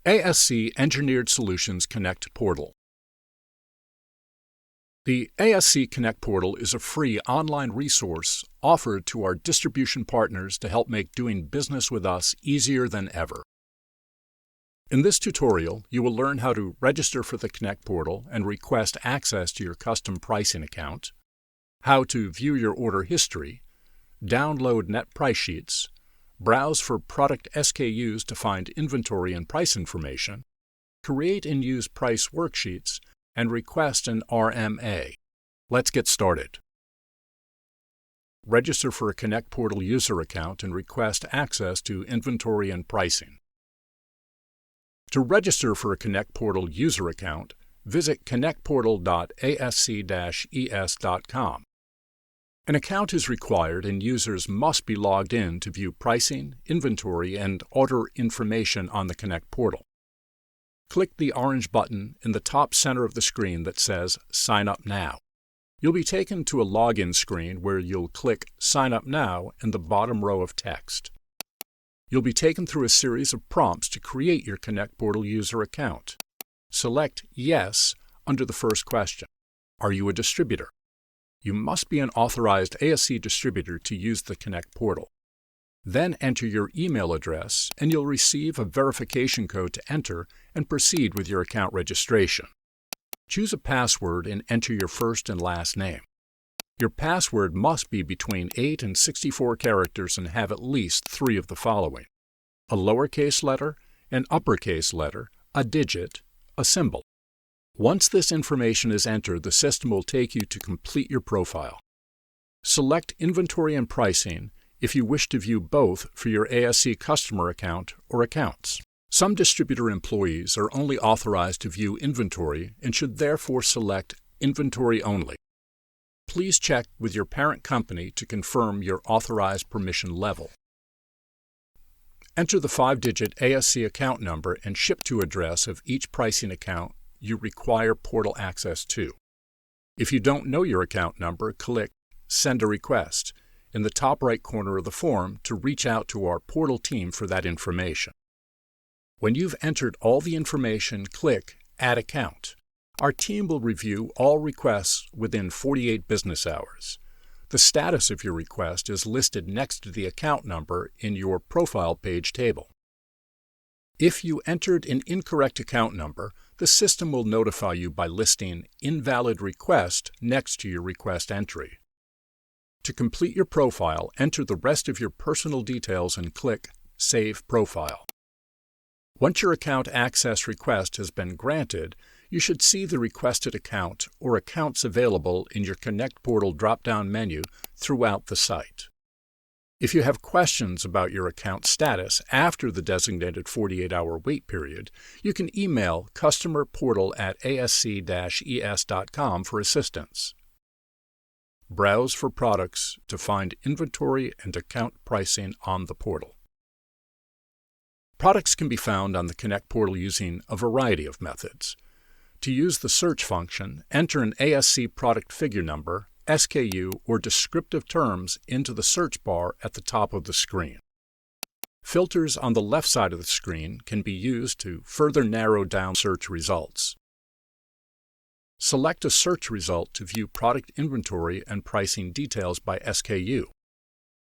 ASC Engineered Solutions Connect Portal. The ASC Connect Portal is a free online resource offered to our distribution partners to help make doing business with us easier than ever. In this tutorial, you will learn how to register for the Connect Portal and request access to your custom pricing account, how to view your order history, download net price sheets, browse for product SKUs to find inventory and price information, create and use price worksheets, and request an RMA. Let's get started. Register for a Connect Portal user account and request access to inventory and pricing. To register for a Connect Portal user account, visit connectportal.asc-es.com. An account is required and users must be logged in to view pricing, inventory, and order information on the Connect Portal. Click the orange button in the top center of the screen that says Sign Up Now. You'll be taken to a login screen where you'll click Sign Up Now in the bottom row of text. You'll be taken through a series of prompts to create your Connect Portal user account. Select Yes under the first question. Are you a distributor? You must be an authorized ASC distributor to use the Connect Portal. Then enter your email address and you'll receive a verification code to enter and proceed with your account registration. Choose a password and enter your first and last name. Your password must be between 8 and 64 characters and have at least 3 of the following: a lowercase letter, an uppercase letter, a digit, a symbol. Once this information is entered, the system will take you to complete your profile. Select Inventory and Pricing if you wish to view both for your ASC customer account or accounts. Some distributor employees are only authorized to view inventory and should therefore select Inventory Only. Please check with your parent company to confirm your authorized permission level. Enter the 5-digit ASC account number and ship-to address of each pricing account you require portal access to. If you don't know your account number, click Send a Request in the top right corner of the form to reach out to our portal team for that information. When you've entered all the information, click Add Account. Our team will review all requests within 48 business hours. The status of your request is listed next to the account number in your profile page table. If you entered an incorrect account number, the system will notify you by listing Invalid Request next to your request entry. To complete your profile, enter the rest of your personal details and click Save Profile. Once your account access request has been granted, you should see the requested account or accounts available in your Connect Portal drop-down menu throughout the site. If you have questions about your account status after the designated 48-hour wait period, you can email customerportal@asc-es.com for assistance. Browse for products to find inventory and account pricing on the portal. Products can be found on the Connect Portal using a variety of methods. To use the search function, enter an ASC product figure number, SKU, or descriptive terms into the search bar at the top of the screen. Filters on the left side of the screen can be used to further narrow down search results. Select a search result to view product inventory and pricing details by SKU.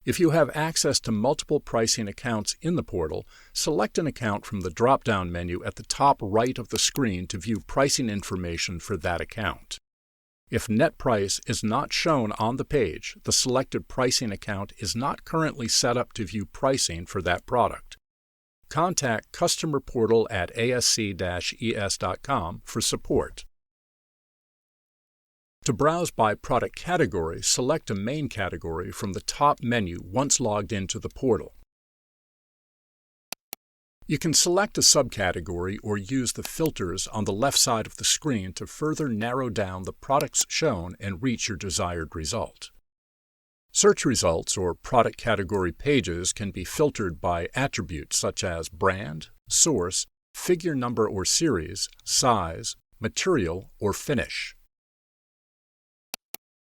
If you have access to multiple pricing accounts in the portal, select an account from the drop-down menu at the top right of the screen to view pricing information for that account. If net price is not shown on the page, the selected pricing account is not currently set up to view pricing for that product. Contact customerportal@asc-es.com for support. To browse by product category, select a main category from the top menu once logged into the portal. You can select a subcategory or use the filters on the left side of the screen to further narrow down the products shown and reach your desired result. Search results or product category pages can be filtered by attributes such as brand, source, figure number or series, size, material, or finish.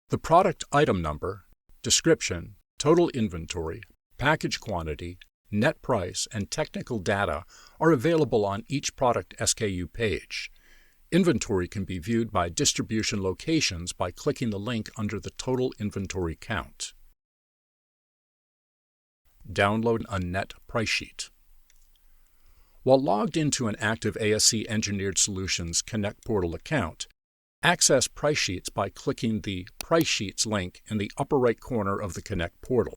The product item number, description, total inventory, package quantity, net price, and technical data are available on each product SKU page. Inventory can be viewed by distribution locations by clicking the link under the total inventory count. Download a net price sheet. While logged into an active ASC Engineered Solutions Connect Portal account, access price sheets by clicking the Price Sheets link in the upper right corner of the Connect portal.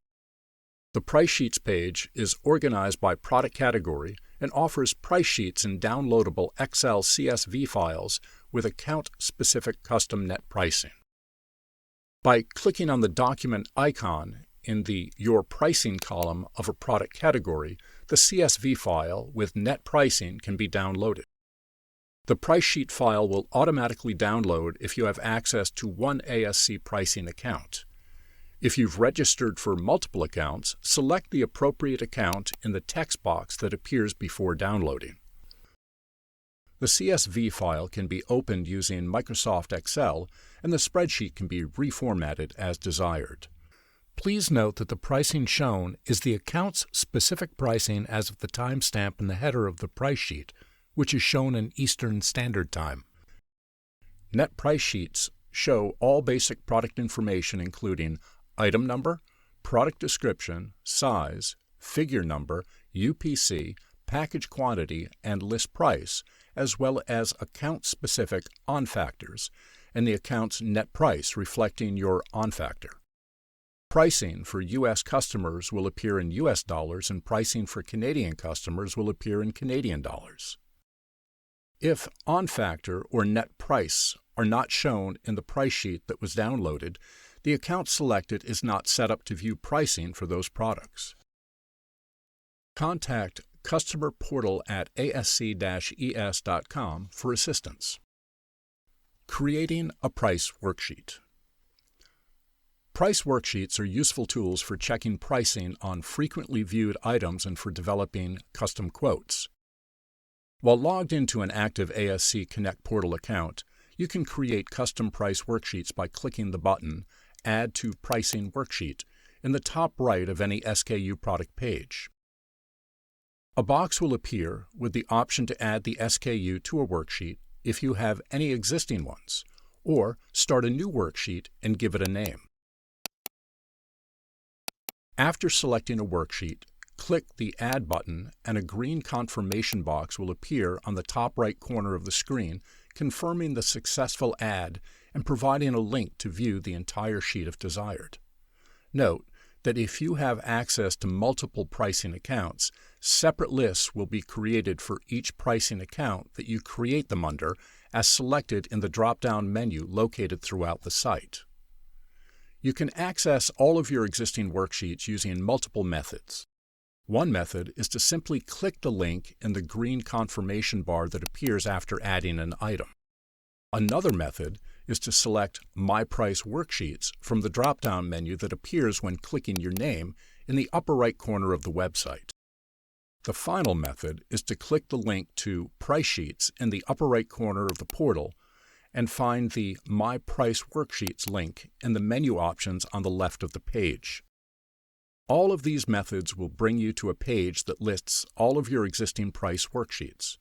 The Price Sheets page is organized by product category and offers price sheets in downloadable Excel CSV files with account-specific custom net pricing. By clicking on the document icon in the Your Pricing column of a product category, the CSV file with net pricing can be downloaded. The price sheet file will automatically download if you have access to one ASC pricing account. If you've registered for multiple accounts, select the appropriate account in the text box that appears before downloading. The CSV file can be opened using Microsoft Excel, and the spreadsheet can be reformatted as desired. Please note that the pricing shown is the account's specific pricing as of the timestamp in the header of the price sheet, which is shown in Eastern Standard Time. Net price sheets show all basic product information including item number, product description, size, figure number, UPC, package quantity, and list price, as well as account-specific on-factors, and the account's net price reflecting your on-factor. Pricing for U.S. customers will appear in U.S. dollars and pricing for Canadian customers will appear in Canadian dollars. If on-factor or net price are not shown in the price sheet that was downloaded, the account selected is not set up to view pricing for those products. Contact customerportal@asc-es.com for assistance. Creating a price worksheet. Price worksheets are useful tools for checking pricing on frequently viewed items and for developing custom quotes. While logged into an active ASC Connect Portal account, you can create custom price worksheets by clicking the button Add to Pricing Worksheet in the top right of any SKU product page. A box will appear with the option to add the SKU to a worksheet if you have any existing ones, or start a new worksheet and give it a name. After selecting a worksheet, click the Add button and a green confirmation box will appear on the top right corner of the screen, confirming the successful add and providing a link to view the entire sheet if desired. Note that if you have access to multiple pricing accounts, separate lists will be created for each pricing account that you create them under, as selected in the drop-down menu located throughout the site. You can access all of your existing worksheets using multiple methods. One method is to simply click the link in the green confirmation bar that appears after adding an item. Another method is to select My Price Worksheets from the drop-down menu that appears when clicking your name in the upper right corner of the website. The final method is to click the link to Price Sheets in the upper right corner of the portal and find the My Price Worksheets link in the menu options on the left of the page. All of these methods will bring you to a page that lists all of your existing price worksheets.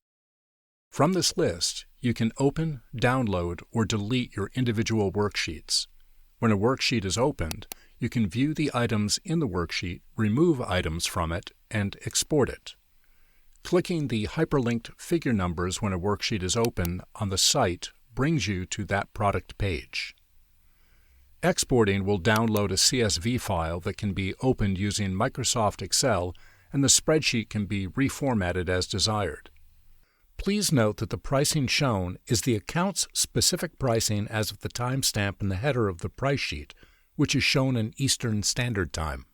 From this list, you can open, download, or delete your individual worksheets. When a worksheet is opened, you can view the items in the worksheet, remove items from it, and export it. Clicking the hyperlinked figure numbers when a worksheet is open on the site brings you to that product page. Exporting will download a CSV file that can be opened using Microsoft Excel, and the spreadsheet can be reformatted as desired. Please note that the pricing shown is the account's specific pricing as of the timestamp in the header of the price sheet, which is shown in Eastern Standard Time.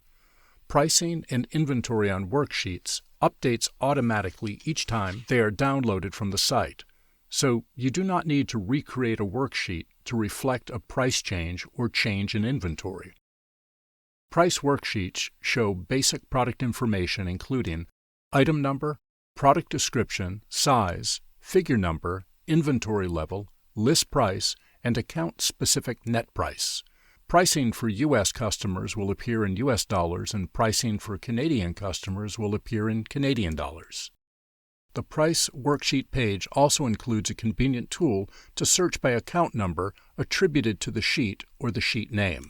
Pricing and inventory on worksheets updates automatically each time they are downloaded from the site, so you do not need to recreate a worksheet to reflect a price change or change in inventory. Price worksheets show basic product information including item number, product description, size, figure number, inventory level, list price, and account-specific net price. Pricing for U.S. customers will appear in U.S. dollars and pricing for Canadian customers will appear in Canadian dollars. The Price Worksheet page also includes a convenient tool to search by account number attributed to the sheet or the sheet name.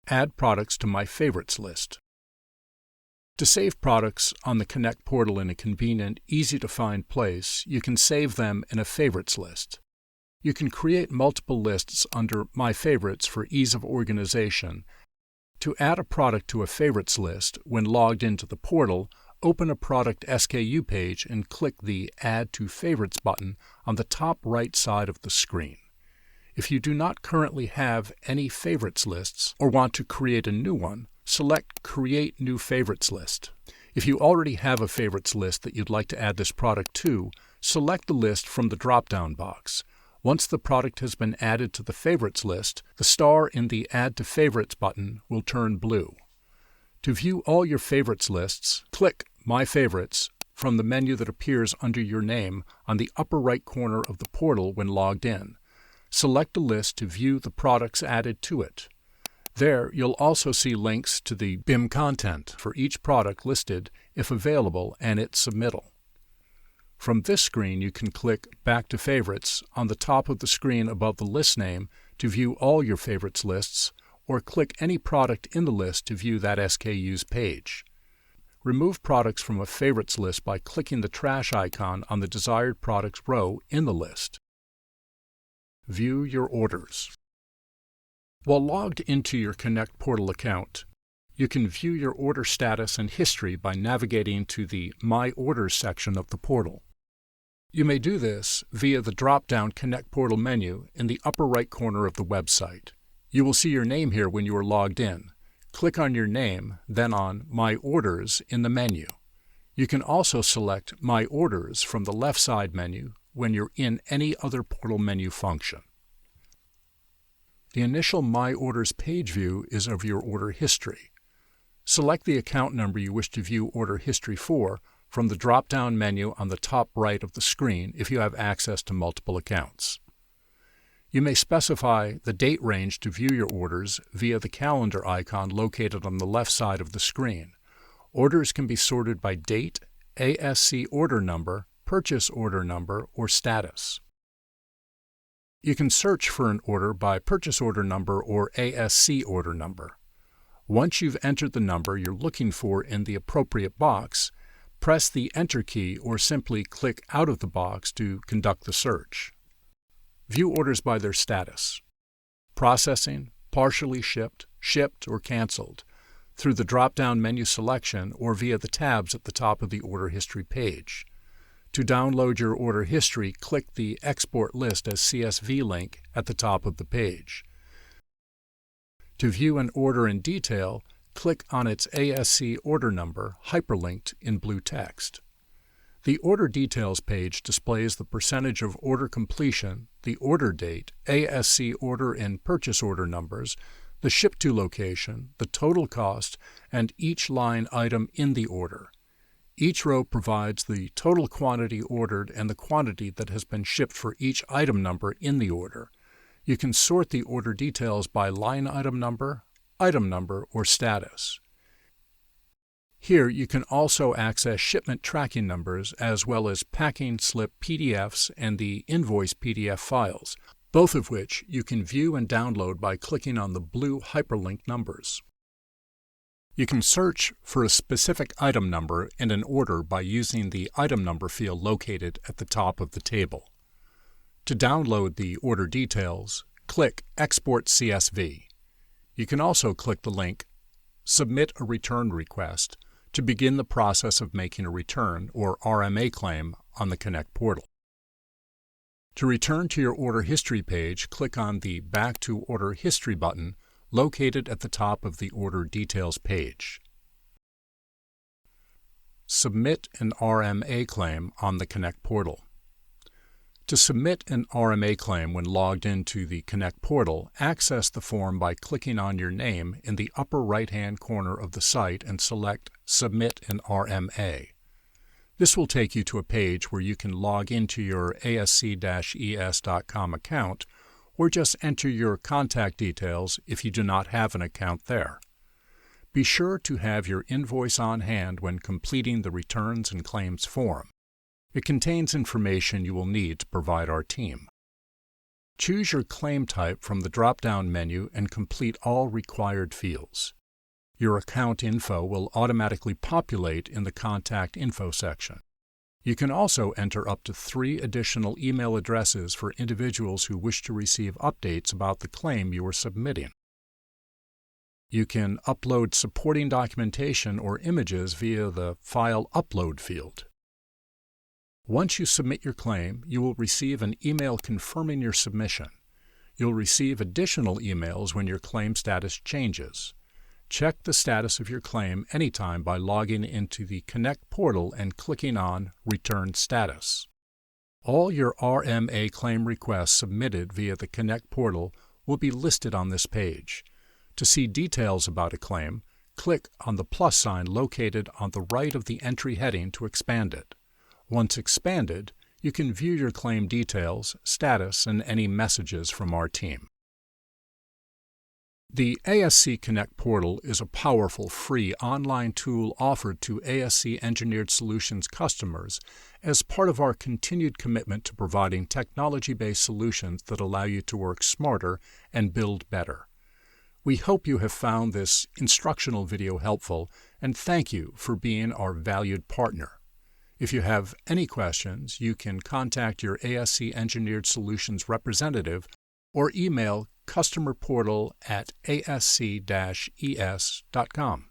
Add products to my favorites list. To save products on the Connect portal in a convenient, easy-to-find place, you can save them in a favorites list. You can create multiple lists under My Favorites for ease of organization. To add a product to a favorites list, when logged into the portal, open a product SKU page and click the Add to Favorites button on the top right side of the screen. If you do not currently have any favorites lists or want to create a new one, select Create New Favorites List. If you already have a favorites list that you'd like to add this product to, select the list from the drop-down box. Once the product has been added to the favorites list, the star in the Add to Favorites button will turn blue. To view all your favorites lists, click My Favorites from the menu that appears under your name on the upper right corner of the portal when logged in. Select a list to view the products added to it. There, you'll also see links to the BIM content for each product listed, if available, and its submittal. From this screen, you can click Back to Favorites on the top of the screen above the list name to view all your favorites lists, or click any product in the list to view that SKU's page. Remove products from a favorites list by clicking the trash icon on the desired products row in the list. View your orders. While logged into your Connect portal account, you can view your order status and history by navigating to the My Orders section of the portal. You may do this via the drop-down Connect portal menu in the upper right corner of the website. You will see your name here when you are logged in. Click on your name, then on My Orders in the menu. You can also select My Orders from the left side menu when you're in any other portal menu function. The initial My Orders page view is of your order history. Select the account number you wish to view order history for from the drop-down menu on the top right of the screen if you have access to multiple accounts. You may specify the date range to view your orders via the calendar icon located on the left side of the screen. Orders can be sorted by date, ASC order number, purchase order number, or status. You can search for an order by purchase order number or ASC order number. Once you've entered the number you're looking for in the appropriate box, press the Enter key or simply click out of the box to conduct the search. View orders by their status: processing, partially shipped, shipped, or canceled, through the drop-down menu selection or via the tabs at the top of the order history page. To download your order history, click the Export List as CSV link at the top of the page. To view an order in detail, click on its ASC order number, hyperlinked in blue text. The Order Details page displays the percentage of order completion, the order date, ASC order and purchase order numbers, the ship-to location, the total cost, and each line item in the order. Each row provides the total quantity ordered and the quantity that has been shipped for each item number in the order. You can sort the order details by line item number, or status. Here you can also access shipment tracking numbers as well as packing slip PDFs and the invoice PDF files, both of which you can view and download by clicking on the blue hyperlink numbers. You can search for a specific item number in an order by using the item number field located at the top of the table. To download the order details, click Export CSV. You can also click the link Submit a Return Request to begin the process of making a return or RMA claim on the Connect portal. To return to your order history page, click on the Back to Order History button located at the top of the Order Details page. Submit an RMA claim on the Connect portal. To submit an RMA claim when logged into the Connect portal, access the form by clicking on your name in the upper right-hand corner of the site and select Submit an RMA. This will take you to a page where you can log into your ASC-ES.com account or just enter your contact details if you do not have an account there. Be sure to have your invoice on hand when completing the Returns and Claims form. It contains information you will need to provide our team. Choose your claim type from the drop-down menu and complete all required fields. Your account info will automatically populate in the Contact Info section. You can also enter up to 3 additional email addresses for individuals who wish to receive updates about the claim you are submitting. You can upload supporting documentation or images via the File Upload field. Once you submit your claim, you will receive an email confirming your submission. You'll receive additional emails when your claim status changes. Check the status of your claim anytime by logging into the Connect portal and clicking on Return Status. All your RMA claim requests submitted via the Connect portal will be listed on this page. To see details about a claim, click on the plus sign located on the right of the entry heading to expand it. Once expanded, you can view your claim details, status, and any messages from our team. The ASC Connect portal is a powerful free online tool offered to ASC Engineered Solutions customers as part of our continued commitment to providing technology-based solutions that allow you to work smarter and build better. We hope you have found this instructional video helpful, and thank you for being our valued partner. If you have any questions, you can contact your ASC Engineered Solutions representative or email customerportal@asc-es.com.